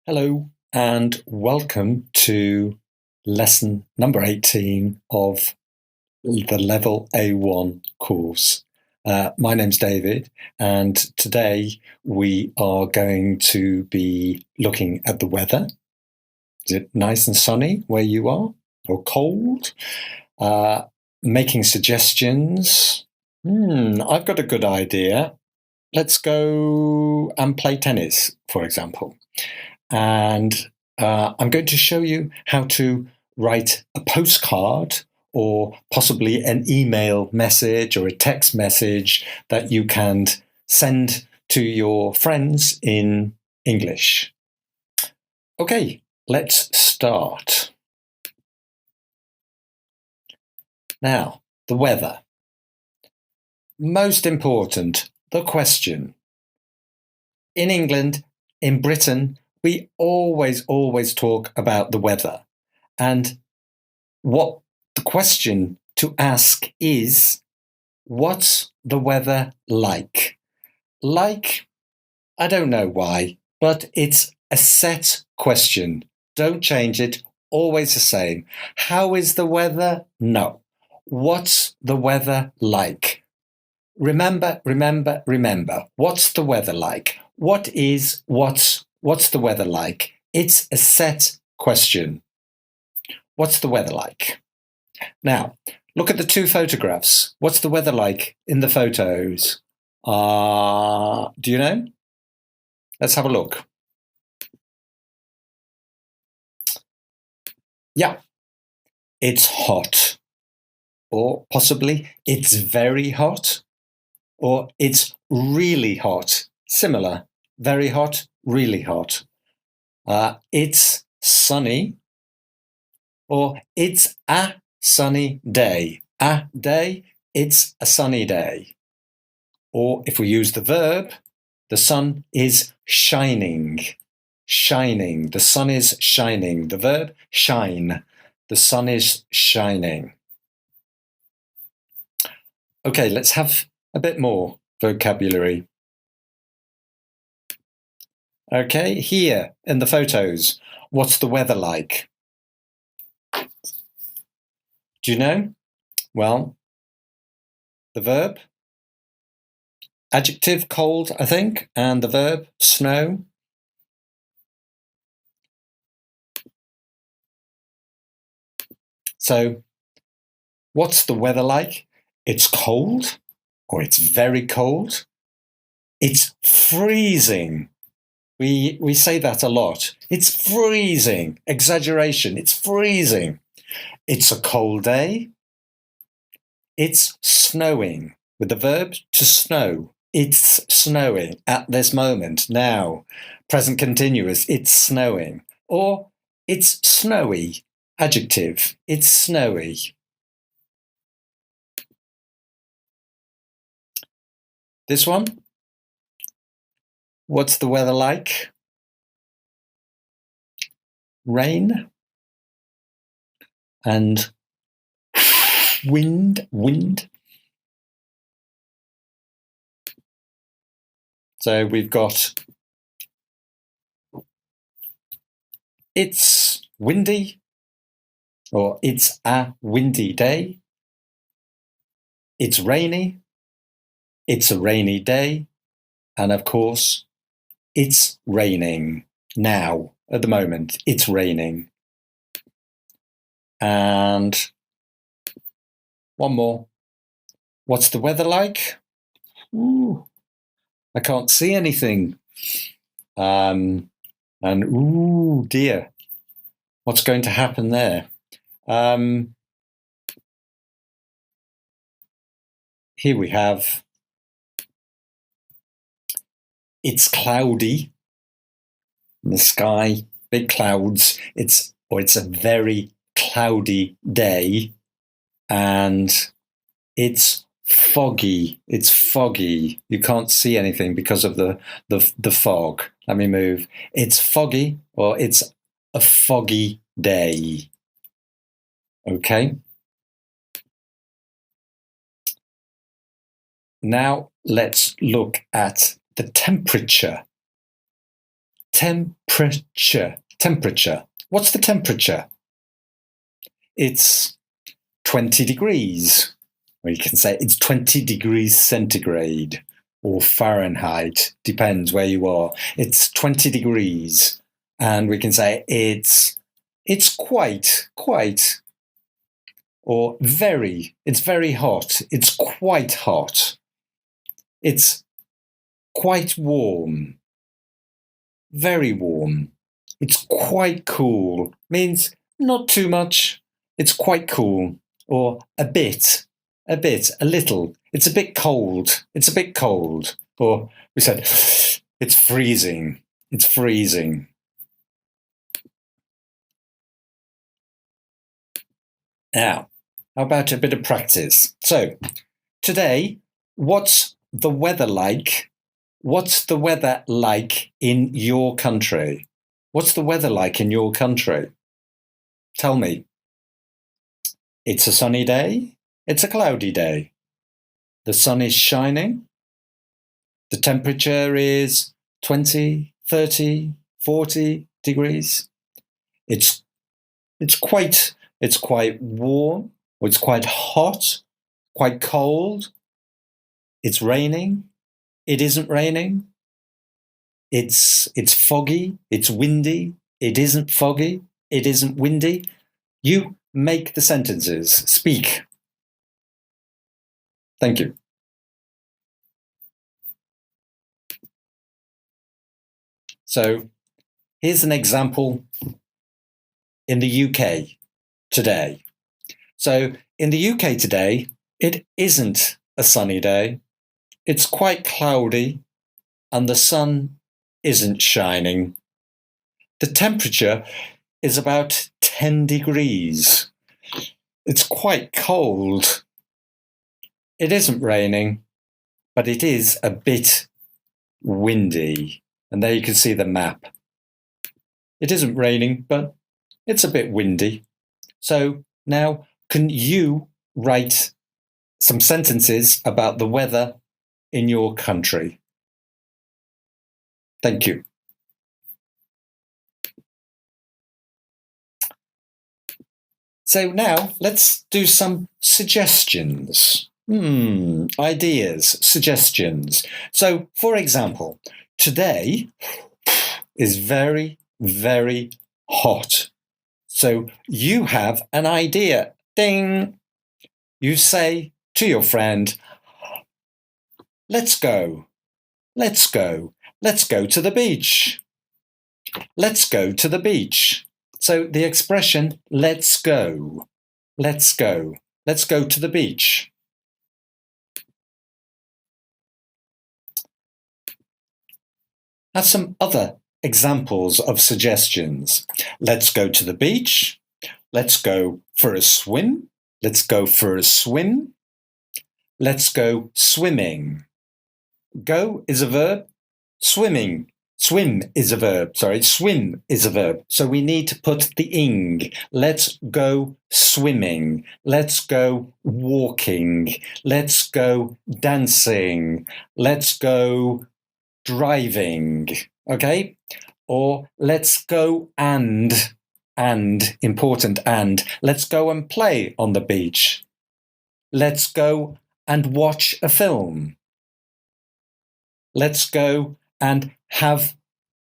Hello and welcome to lesson number 18 of the Level A1 course. My name's David, and today we are going to be looking at the weather. Is it nice and sunny where you are, or cold? Making suggestions. I've got a good idea. Let's go and play tennis, for example. And I'm going to show you how to write a postcard or possibly an email message or a text message that you can send to your friends in English. Okay, let's start. Now, the weather. Most important, the question. In England, in Britain, we always talk about the weather. And what the question to ask is, what's the weather like? Like, I don't know why, but it's a set question. Don't change it, always the same. How is the weather? No. What's the weather like? Remember. What's the weather like? What's the weather like? It's a set question. What's the weather like? Now, look at the two photographs. What's the weather like in the photos? Do you know? Let's have a look. Yeah, it's hot. Or possibly it's very hot. Or it's really hot. Similar. Very hot, really hot. It's sunny. Or it's a sunny day. A day, it's a sunny day. Or if we use the verb, the sun is shining. Shining. The sun is shining. The verb, shine. The sun is shining. Okay, let's have a bit more vocabulary. Okay, here in the photos, what's the weather like? Do you know? Well, the verb, adjective, cold, I think, and the verb, snow. So, what's the weather like? It's cold, or it's very cold. It's freezing. We say that a lot. It's freezing. Exaggeration. It's freezing. It's a cold day. It's snowing. With the verb to snow. It's snowing at this moment, now. Present continuous, it's snowing. Or it's snowy, adjective, it's snowy. This one, what's the weather like? Rain and wind. So we've got it's windy, or it's a windy day. It's rainy. It's a rainy day. And of course, it's raining now, at the moment. It's raining. And one more. What's the weather like? Ooh, I can't see anything. And ooh, dear, what's going to happen there? Here we have, it's cloudy in the sky, big clouds. It's a very cloudy day, and it's foggy. It's foggy. You can't see anything because of the fog. Let me move. It's foggy, or it's a foggy day. Okay. Now let's look at the temperature. temperature. Temperature. What's the temperature? It's 20 degrees. Or you can say it's 20 degrees centigrade or Fahrenheit, depends where you are. It's 20 degrees. And we can say it's quite, or very, it's very hot. It's quite hot. It's quite warm. Very warm. It's quite cool. Means not too much. It's quite cool. Or a bit, a little. It's a bit cold. It's a bit cold. Or we said, it's freezing. It's freezing. Now, how about a bit of practice? So, today, what's the weather like? What's the weather like in your country? What's the weather like in your country? Tell me. It's a sunny day. It's a cloudy day. The sun is shining. The temperature is 20, 30, 40 degrees. It's quite warm. It's quite hot, quite cold. It's raining. It isn't raining. It's foggy. It's windy. It isn't foggy. It isn't windy. You make the sentences. Speak. Thank you. So here's an example in the UK today. So in the UK today, it isn't a sunny day. It's quite cloudy and the sun isn't shining. The temperature is about 10 degrees. It's quite cold. It isn't raining, but it is a bit windy. And there you can see the map. It isn't raining, but it's a bit windy. So now, can you write some sentences about the weather in your country? Thank you. So now let's do some suggestions. Ideas, suggestions. So, for example, today is very, very hot. So you have an idea. Ding! You say to your friend, let's go. Let's go. Let's go to the beach. Let's go to the beach. So the expression, let's go. Let's go. Let's go to the beach. Have some other examples of suggestions. Let's go to the beach. Let's go for a swim. Let's go for a swim. Let's go swimming. Go is a verb. Swim is a verb. Swim is a verb. So we need to put the ing. Let's go swimming. Let's go walking. Let's go dancing. Let's go driving. Okay? Or let's go and, important and, let's go and play on the beach. Let's go and watch a film. Let's go and have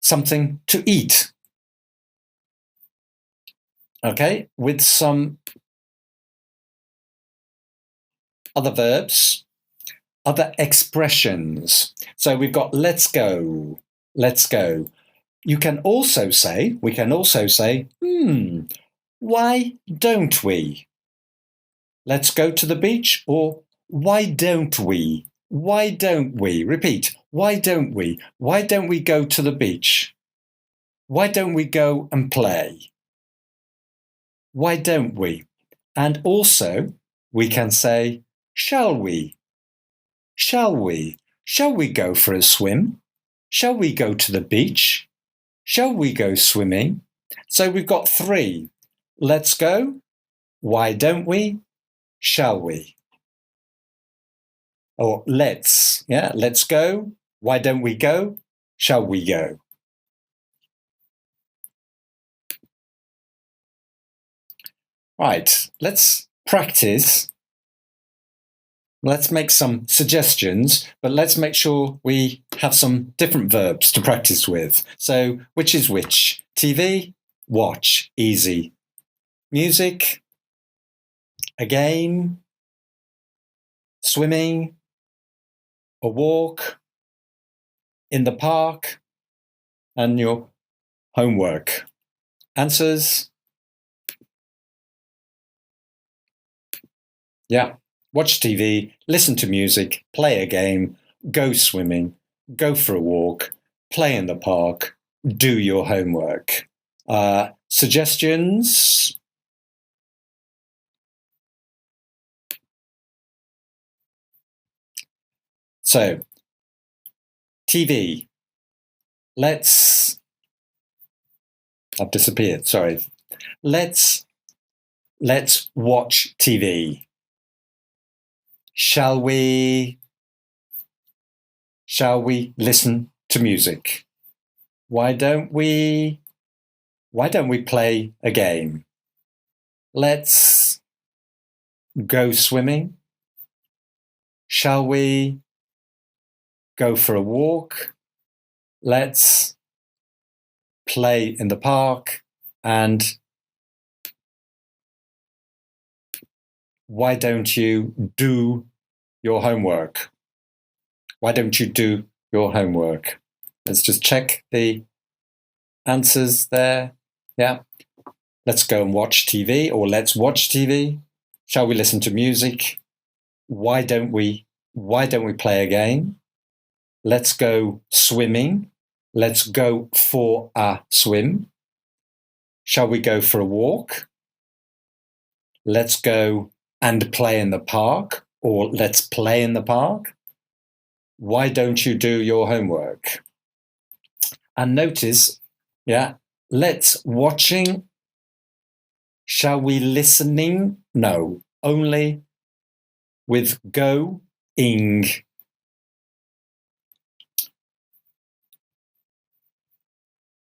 something to eat. Okay, with some other verbs, other expressions. So we've got let's go, let's go. We can also say, why don't we? Let's go to the beach, or why don't we? Why don't we? Repeat, why don't we? Why don't we go to the beach? Why don't we go and play? Why don't we? And also, we can say, shall we? Shall we? Shall we go for a swim? Shall we go to the beach? Shall we go swimming? So we've got three. Let's go. Why don't we? Shall we? Or let's go. Why don't we go? Shall we go? Right, let's practice. Let's make some suggestions, but let's make sure we have some different verbs to practice with. So, which is which? TV, watch, easy. Music, a game, swimming, a walk, in the park, and your homework. Answers? Yeah. Watch TV, listen to music, play a game, go swimming, go for a walk, play in the park, do your homework. Suggestions? So, TV. I've disappeared, sorry. Let's watch TV. Shall we listen to music? Why don't we play a game? Let's go swimming. Shall we go for a walk? Let's play in the park. And why don't you do your homework? Why don't you do your homework? Let's just check the answers there. Yeah. Let's go and watch TV, or let's watch TV. Shall we listen to music? Why don't we play a game? Let's go swimming. Let's go for a swim. Shall we go for a walk? Let's go and play in the park, or let's play in the park. Why don't you do your homework? And notice, yeah, let's watching. Shall we listening? No, only with going.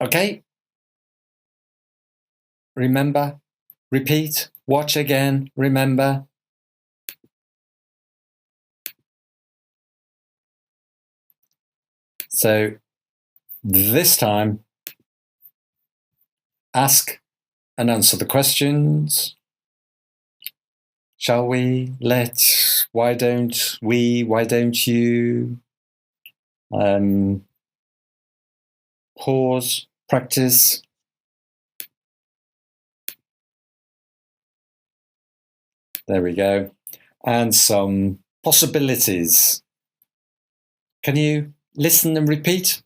Okay? Remember, repeat, watch again, remember. So this time, ask and answer the questions. Shall we? Let's. Why don't we? Why don't you? Pause, practice. There we go. And some possibilities. Can you listen and repeat?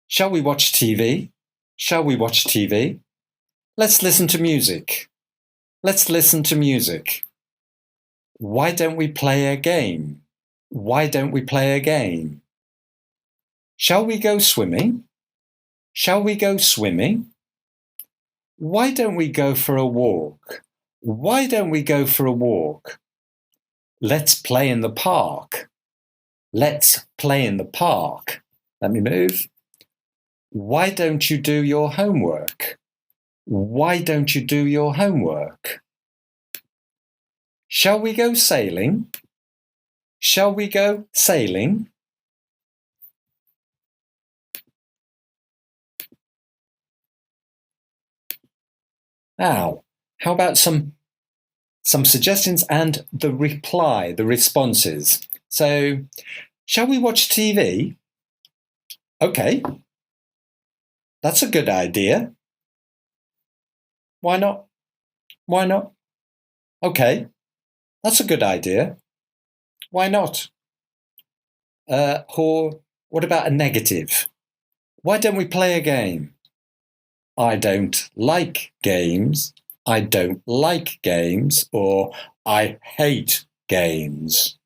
Shall we watch TV? Shall we watch TV? Let's listen to music. Let's listen to music. Why don't we play a game? Why don't we play a game? Shall we go swimming? Shall we go swimming? Why don't we go for a walk? Why don't we go for a walk? Let's play in the park. Let's play in the park. Let me move. Why don't you do your homework? Why don't you do your homework? Shall we go sailing? Shall we go sailing? Now, how about some suggestions and the reply, the responses? So, shall we watch TV? Okay, that's a good idea. Why not? Why not? Okay, that's a good idea. Why not? Or what about a negative? Why don't we play a game? I don't like games. I don't like games. Or I hate games.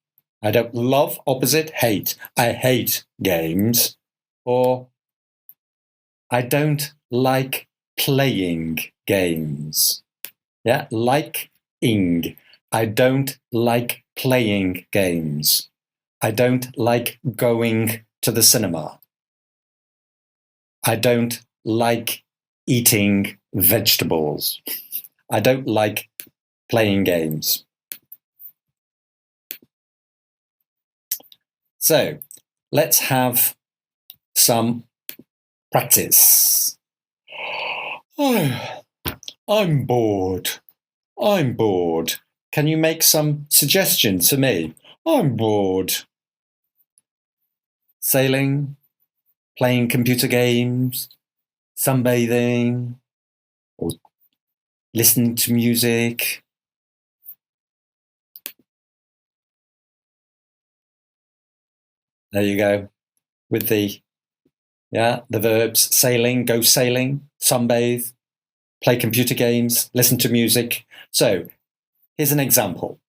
I don't love, opposite, hate. I hate games. Or I don't like playing games. Yeah, like-ing. I don't like playing games. I don't like going to the cinema. I don't like eating vegetables. I don't like playing games. So let's have some practice. Oh, I'm bored. I'm bored. Can you make some suggestions for me? I'm bored. Sailing, playing computer games, sunbathing, or listening to music. There you go. With the verbs sailing, go sailing, sunbathe, play computer games, listen to music. So here's an example.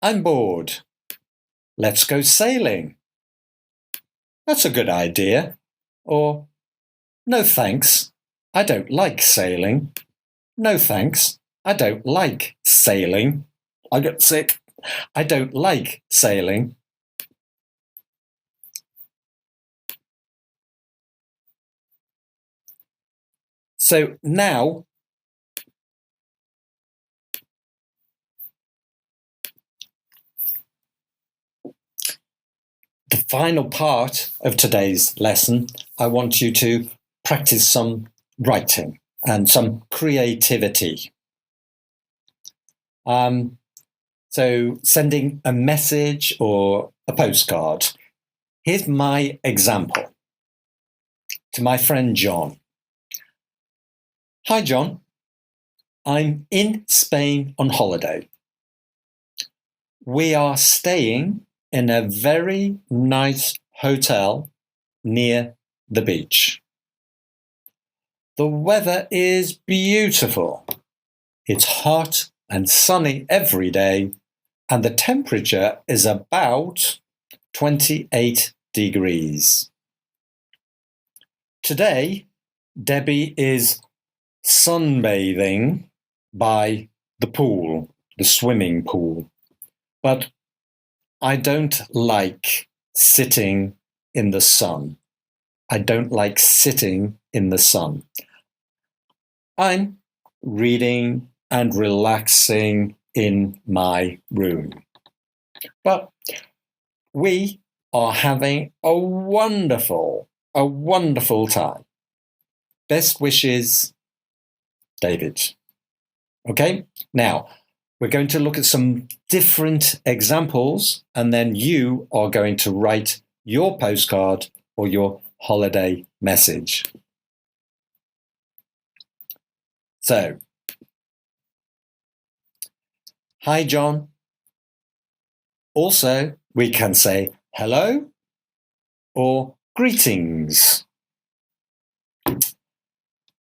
I'm bored. Let's go sailing. That's a good idea. Or, no thanks, I don't like sailing. No thanks, I don't like sailing. I got sick. I don't like sailing. So now, the final part of today's lesson, I want you to practice some writing and some creativity. So sending a message or a postcard. Here's my example to my friend John. Hi, John. I'm in Spain on holiday. We are staying in a very nice hotel near the beach. The weather is beautiful. It's hot and sunny every day, and the temperature is about 28 degrees. Today, Debbie is sunbathing by the pool, the swimming pool. But I don't like sitting in the sun. I don't like sitting in the sun. I'm reading and relaxing in my room. But we are having a wonderful time. Best wishes, David. Okay, now we're going to look at some different examples, and then you are going to write your postcard or your holiday message. So, hi, John. Also, we can say hello or greetings.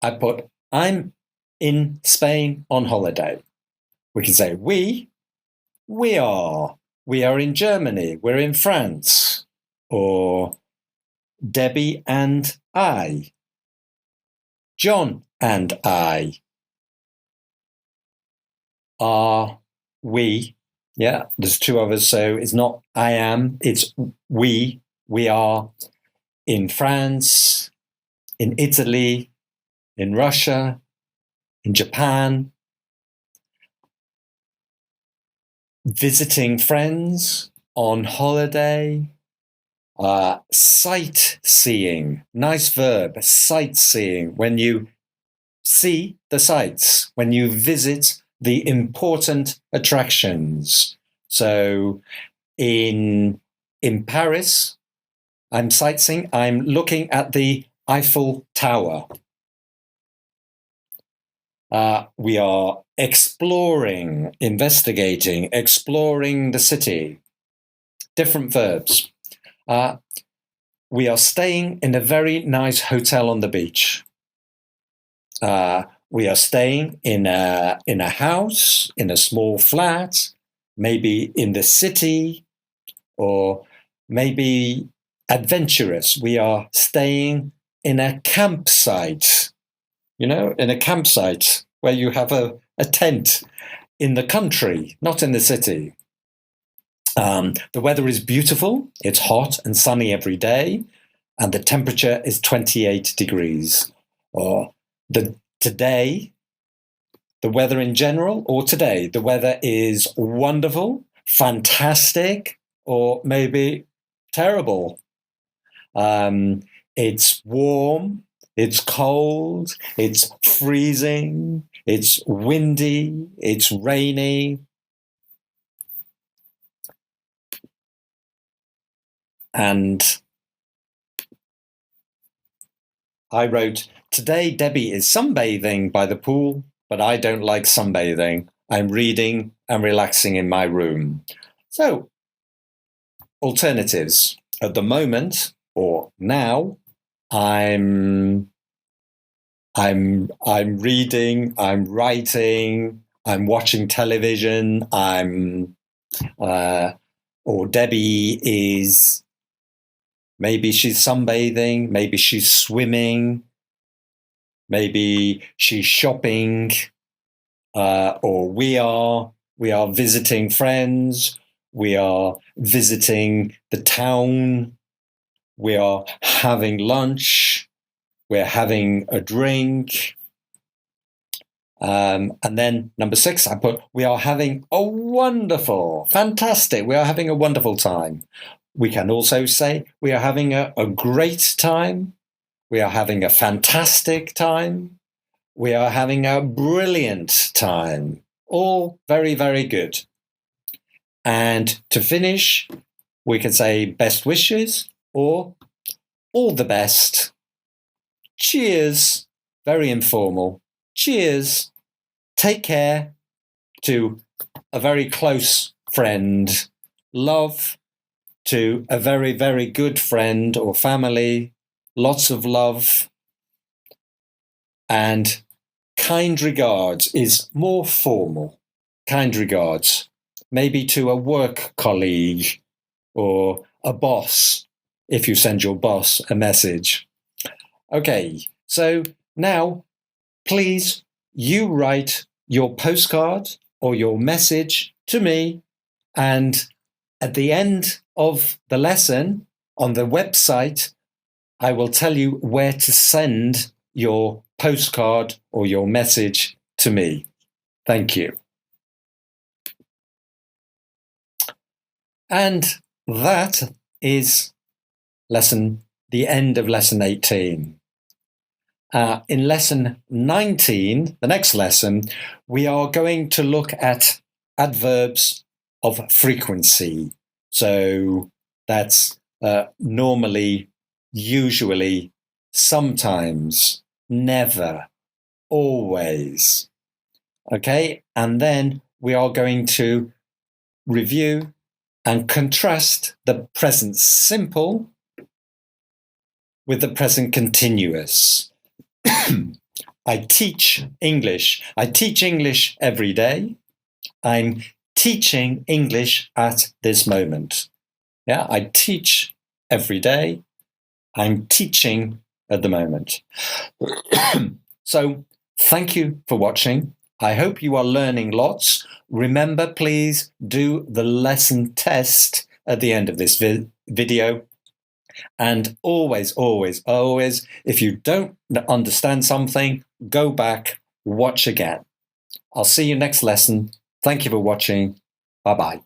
I put, I'm in Spain on holiday. We can say we are in Germany, we're in France, or Debbie and I, John and I, are we. Yeah, there's two of us, so it's not I am, it's we are in France, in Italy, in Russia, in Japan, visiting friends, on holiday, sightseeing, nice verb, sightseeing, when you see the sights, when you visit the important attractions. So in Paris, I'm sightseeing, I'm looking at the Eiffel Tower. We are exploring, investigating, exploring the city. Different verbs. We are staying in a very nice hotel on the beach. We are staying in a house, in a small flat, maybe in the city, or maybe adventurous. We are staying in a campsite, in a campsite where you have a tent in the country, not in the city. The weather is beautiful. It's hot and sunny every day, and the temperature is 28 degrees. Today the weather in general, or today? The weather is wonderful, fantastic, or maybe terrible. It's warm, it's cold, it's freezing, it's windy, it's rainy. And I wrote, today Debbie is sunbathing by the pool, but I don't like sunbathing. I'm reading and relaxing in my room. So, alternatives. At the moment, or now, I'm reading, I'm writing, I'm watching television, or Debbie is, maybe she's sunbathing, maybe she's swimming, maybe she's shopping, or we are visiting friends, we are visiting the town, we are having lunch, we're having a drink. And then number 6, I put, we are having a wonderful, fantastic, we are having a wonderful time. We can also say we are having a great time, we are having a fantastic time, we are having a brilliant time. All very, very good. And to finish, we can say best wishes or all the best. Cheers. Very informal. Cheers. Take care. To a very close friend. Love to a very, very good friend or family. Lots of love. And kind regards is more formal. Kind regards. Maybe to a work colleague or a boss, if you send your boss a message. Okay, so now please you write your postcard or your message to me, and at the end of the lesson on the website, I will tell you where to send your postcard or your message to me. Thank you. And that is the end of lesson 18. In lesson 19, the next lesson, we are going to look at adverbs of frequency. So that's normally, usually, sometimes, never, always. Okay, and then we are going to review and contrast the present simple with the present continuous. I teach English. I teach English every day. I'm teaching English at this moment. Yeah, I teach every day. I'm teaching at the moment. So thank you for watching. I hope you are learning lots. Remember, please do the lesson test at the end of this video. And always, always, always, if you don't understand something, go back, watch again. I'll see you next lesson. Thank you for watching. Bye-bye.